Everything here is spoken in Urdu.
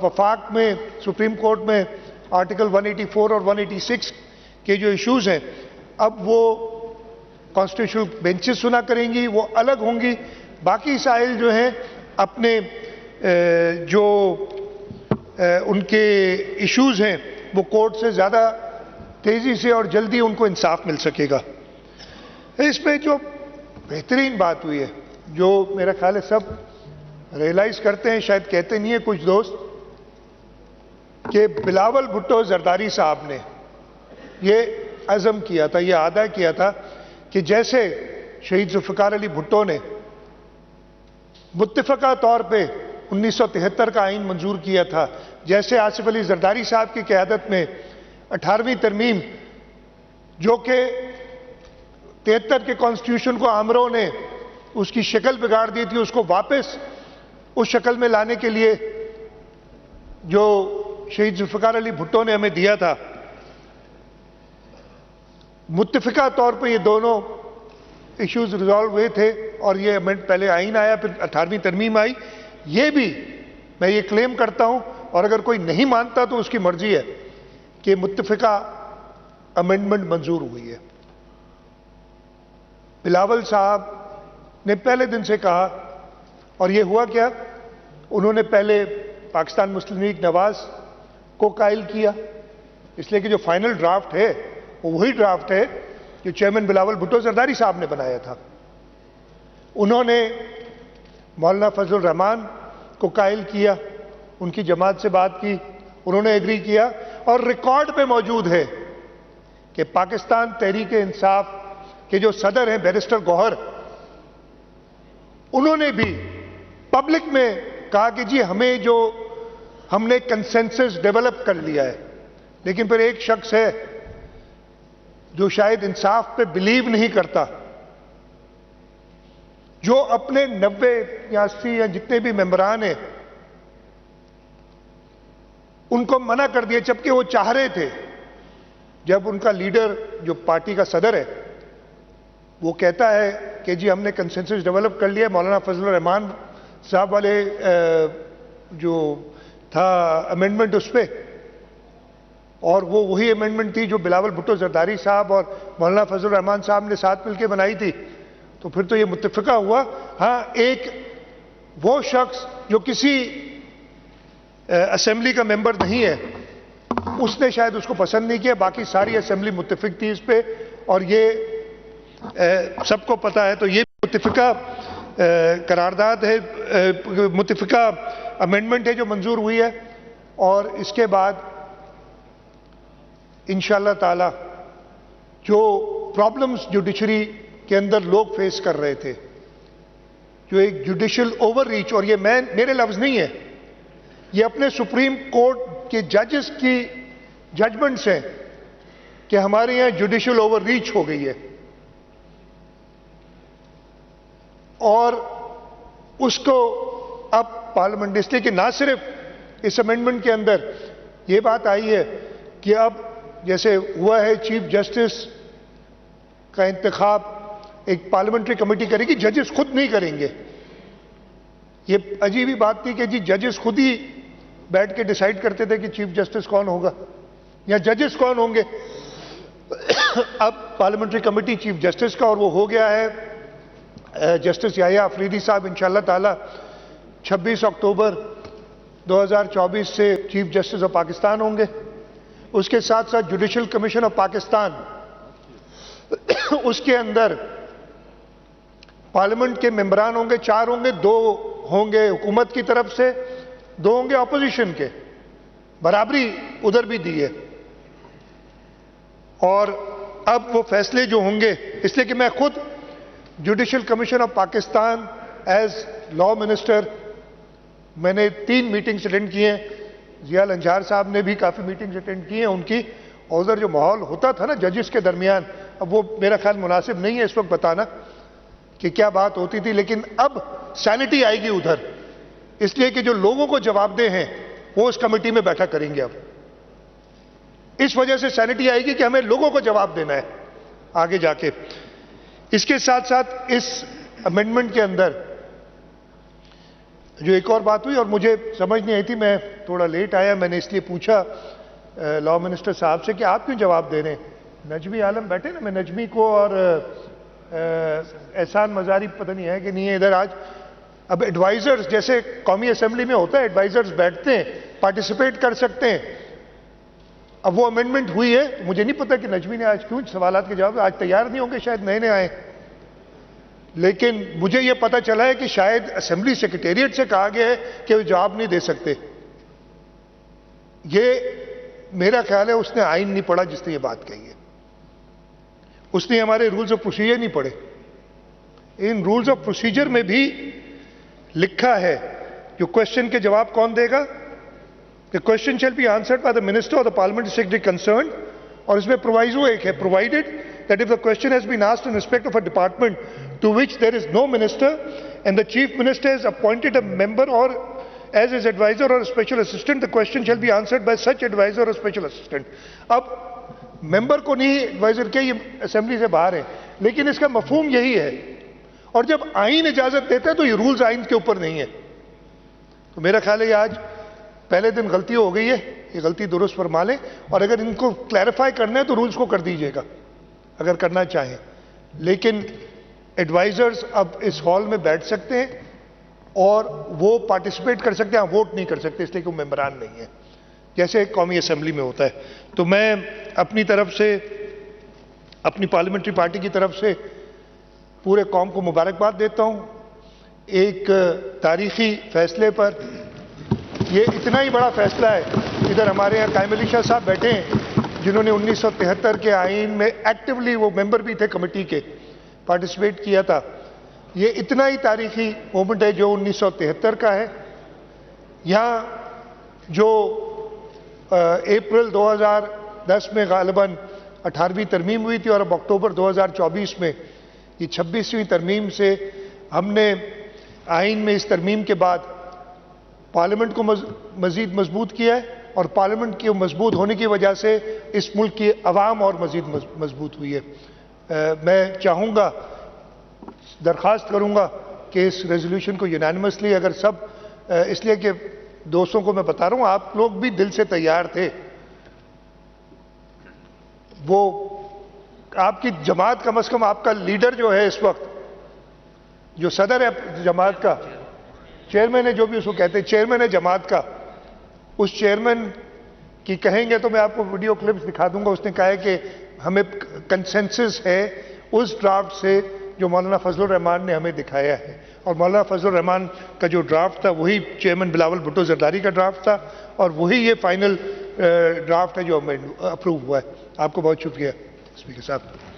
وفاق میں سپریم کورٹ میں آرٹیکل 184 اور 186 کے جو ایشوز ہیں اب وہ کانسٹیٹیوشنل بینچز سنا کریں گی، وہ الگ ہوں گی. باقی مسائل جو ہیں اپنے جو ان کے ایشوز ہیں وہ کورٹ سے زیادہ تیزی سے اور جلدی ان کو انصاف مل سکے گا. اس میں جو بہترین بات ہوئی ہے، جو میرا خیال ہے سب ریئلائز کرتے ہیں، شاید کہتے نہیں ہیں کچھ دوست، کہ بلاول بھٹو زرداری صاحب نے یہ عزم کیا تھا، یہ عہدہ کیا تھا کہ جیسے شہید ذوالفقار علی بھٹو نے متفقہ طور پہ 1973 کا آئین منظور کیا تھا، جیسے آصف علی زرداری صاحب کی قیادت میں 18ویں ترمیم جو کہ 73 کے کانسٹیٹیوشن کو آمروں نے اس کی شکل بگاڑ دی تھی، اس کو واپس اس شکل میں لانے کے لیے جو شہید ذوالفقار علی بھٹو نے ہمیں دیا تھا، متفقہ طور پہ یہ دونوں ایشوز ریزالو ہوئے تھے اور یہ امینڈ پہلے آئین آیا پھر 18ویں ترمیم آئی. یہ بھی میں یہ کلیم کرتا ہوں، اور اگر کوئی نہیں مانتا تو اس کی مرضی ہے، کہ متفقہ امینڈمنٹ منظور ہوئی ہے. بلاول صاحب نے پہلے دن سے کہا، اور یہ ہوا کیا، انہوں نے پہلے پاکستان مسلم لیگ نواز کو قائل کیا، اس لیے کہ جو فائنل ڈرافٹ ہے وہ وہی ڈرافٹ ہے جو چیئرمین بلاول بھٹو زرداری صاحب نے بنایا تھا. انہوں نے مولانا فضل الرحمان کو قائل کیا، ان کی جماعت سے بات کی، انہوں نے ایگری کیا، اور ریکارڈ پہ موجود ہے کہ پاکستان تحریک انصاف کے جو صدر ہیں بیرسٹر گوہر، انہوں نے بھی پبلک میں کہا کہ جی ہم نے کنسنسس ڈیولپ کر لیا ہے. لیکن پھر ایک شخص ہے جو شاید انصاف پہ بلیو نہیں کرتا، جو اپنے 90 یا 80 یا جتنے بھی ممبران ہیں ان کو منع کر دیا، جبکہ وہ چاہ رہے تھے. جب ان کا لیڈر جو پارٹی کا صدر ہے وہ کہتا ہے کہ جی ہم نے کنسنسس ڈیولپ کر لیا، مولانا فضل الرحمان صاحب والے جو تھا امینڈمنٹ اس پہ، اور وہ وہی امینڈمنٹ تھی جو بلاول بھٹو زرداری صاحب اور مولانا فضل الرحمان صاحب نے ساتھ مل کے بنائی تھی، تو پھر تو یہ متفقہ ہوا. ہاں، ایک وہ شخص جو کسی اسمبلی کا ممبر نہیں ہے اس نے شاید اس کو پسند نہیں کیا، باقی ساری اسمبلی متفق تھی اس پہ، اور یہ سب کو پتہ ہے. تو یہ متفقہ قرارداد ہے، متفقہ امینڈمنٹ ہے جو منظور ہوئی ہے. اور اس کے بعد انشاءاللہ تعالی جو پرابلمز جوڈیشری کے اندر لوگ فیس کر رہے تھے، جو ایک جوڈیشل اوور ریچ، اور یہ میرے لفظ نہیں ہے، یہ اپنے سپریم کورٹ کے ججز کی ججمنٹس ہیں کہ ہمارے یہاں جوڈیشل اوور ریچ ہو گئی ہے. اور اس کو اب پارلیمنٹ، اس لیے کہ نہ صرف اس امینڈمنٹ کے اندر یہ بات آئی ہے کہ اب جیسے ہوا ہے چیف جسٹس کا انتخاب ایک پارلیمنٹری کمیٹی کرے گی، ججز خود نہیں کریں گے. یہ عجیب ہی بات تھی کہ جی ججز خود ہی بیٹھ کے ڈیسائیڈ کرتے تھے کہ چیف جسٹس کون ہوگا یا ججز کون ہوں گے. اب پارلیمنٹری کمیٹی چیف جسٹس کا، اور وہ ہو گیا ہے جسٹس یحییٰ آفریدی صاحب انشاءاللہ تعالی 26 اکتوبر 2024 سے چیف جسٹس آف پاکستان ہوں گے. اس کے ساتھ ساتھ جوڈیشل کمیشن آف پاکستان، اس کے اندر پارلیمنٹ کے ممبران ہوں گے، 4 ہوں گے، 2 ہوں گے حکومت کی طرف سے، 2 ہوں گے اپوزیشن کے، برابری ادھر بھی دی ہے. اور اب وہ فیصلے جو ہوں گے، اس لیے کہ میں خود judicial commission of Pakistan as law minister میں نے 3 میٹنگز اٹینڈ کی ہیں. ضیاء الانجار صاحب نے بھی کافی میٹنگز اٹینڈ کی ہیں ان کی. اور ادھر جو ماحول ہوتا تھا نا ججز کے درمیان، اب وہ میرا خیال مناسب نہیں ہے اس وقت بتانا کہ کیا بات ہوتی تھی، لیکن اب سینٹی آئے گی ادھر، اس لیے کہ جو لوگوں کو جواب دہ ہیں وہ اس کمیٹی میں بیٹھا کریں گے. اب اس وجہ سے سینٹی آئے گی کہ ہمیں لوگوں کو جواب دینا ہے آگے جا کے. اس کے ساتھ ساتھ اس امینڈمنٹ کے اندر جو ایک اور بات ہوئی اور مجھے سمجھ نہیں آئی تھی, میں تھوڑا لیٹ آیا, میں نے اس لیے پوچھا لاء منسٹر صاحب سے کہ آپ کیوں جواب دے رہے ہیں. نجمی عالم بیٹھے نا, میں نجمی کو اور احسان مزاری پتہ نہیں ہے کہ نہیں ہے ادھر آج. اب ایڈوائزرز جیسے قومی اسمبلی میں ہوتا ہے, ایڈوائزرز بیٹھتے ہیں, پارٹیسپیٹ کر سکتے ہیں. اب وہ امینڈمنٹ ہوئی ہے, مجھے نہیں پتا کہ نجمی نے آج کیوں سوالات کے جواب, آج تیار نہیں ہوں گے, شاید نئے آئے. لیکن مجھے یہ پتا چلا ہے کہ شاید اسمبلی سیکریٹریٹ سے کہا گیا ہے کہ وہ جواب نہیں دے سکتے. یہ میرا خیال ہے اس نے آئین نہیں پڑھا جس نے یہ بات کہی ہے, اس نے ہمارے رولز آف پروسیجر نہیں پڑھے. ان رولز آف پروسیجر میں بھی لکھا ہے جو کوشچن کے جواب کون دے گا, کہ question shall be answered by the minister اور دا پارلیمنٹری سیکریٹری کنسرنڈ. اور اس میں پرووائزو ایک ہے, provided that if the question has been asked in respect of a department to which there is no minister and the chief minister has appointed a member or as his advisor or a special assistant, the question shall be answered by such advisor or special assistant. اب ممبر کو نہیں ایڈوائزر کیا, یہ اسمبلی سے باہر ہے, لیکن اس کا مفہوم یہی ہے. اور جب آئین اجازت دیتا ہے تو یہ رولز آئین کے اوپر نہیں ہے. تو میرا خیال ہے آج پہلے دن غلطی ہو گئی ہے, یہ غلطی درست فرما لیں, اور اگر ان کو کلیریفائی کرنا ہے تو رولز کو کر دیجئے گا اگر کرنا چاہیں. لیکن ایڈوائزرز اب اس ہال میں بیٹھ سکتے ہیں اور وہ پارٹیسپیٹ کر سکتے ہیں, ووٹ نہیں کر سکتے اس لیے کہ وہ ممبران نہیں ہیں, جیسے قومی اسمبلی میں ہوتا ہے. تو میں اپنی طرف سے, اپنی پارلیمنٹری پارٹی کی طرف سے پورے قوم کو مبارکباد دیتا ہوں ایک تاریخی فیصلے پر. یہ اتنا ہی بڑا فیصلہ ہے, ادھر ہمارے یہاں قائم علی شاہ صاحب بیٹھے ہیں جنہوں نے 1973 کے آئین میں ایکٹیولی, وہ ممبر بھی تھے کمیٹی کے, پارٹیسپیٹ کیا تھا. یہ اتنا ہی تاریخی مومنٹ ہے جو 1973 کا ہے. یہاں جو اپریل 2010 میں غالباً 18ویں ترمیم ہوئی تھی, اور اب اکتوبر 2024 میں یہ 26ویں ترمیم سے ہم نے آئین میں اس ترمیم کے بعد پارلیمنٹ کو مزید مضبوط کیا ہے, اور پارلیمنٹ کے مضبوط ہونے کی وجہ سے اس ملک کی عوام اور مزید مضبوط ہوئی ہے. میں چاہوں گا, درخواست کروں گا کہ اس ریزولوشن کو یونانیمسلی, اگر سب, اس لیے کہ دوستوں کو میں بتا رہا ہوں آپ لوگ بھی دل سے تیار تھے, وہ آپ کی جماعت کم از کم, آپ کا لیڈر جو ہے اس وقت, جو صدر ہے جماعت کا, چیئرمین ہے جو بھی اس کو کہتے ہیں, چیئرمین ہے جماعت کا, اس چیئرمین کی کہیں گے تو میں آپ کو ویڈیو کلپس دکھا دوں گا. اس نے کہا ہے کہ ہمیں کنسنسس ہے اس ڈرافٹ سے جو مولانا فضل الرحمان نے ہمیں دکھایا ہے, اور مولانا فضل الرحمان کا جو ڈرافٹ تھا وہی چیئرمین بلاول بھٹو زرداری کا ڈرافٹ تھا, اور وہی یہ فائنل ڈرافٹ ہے جو ہمیں اپروو ہوا ہے. آپ کو بہت شکریہ اسپیکر صاحب.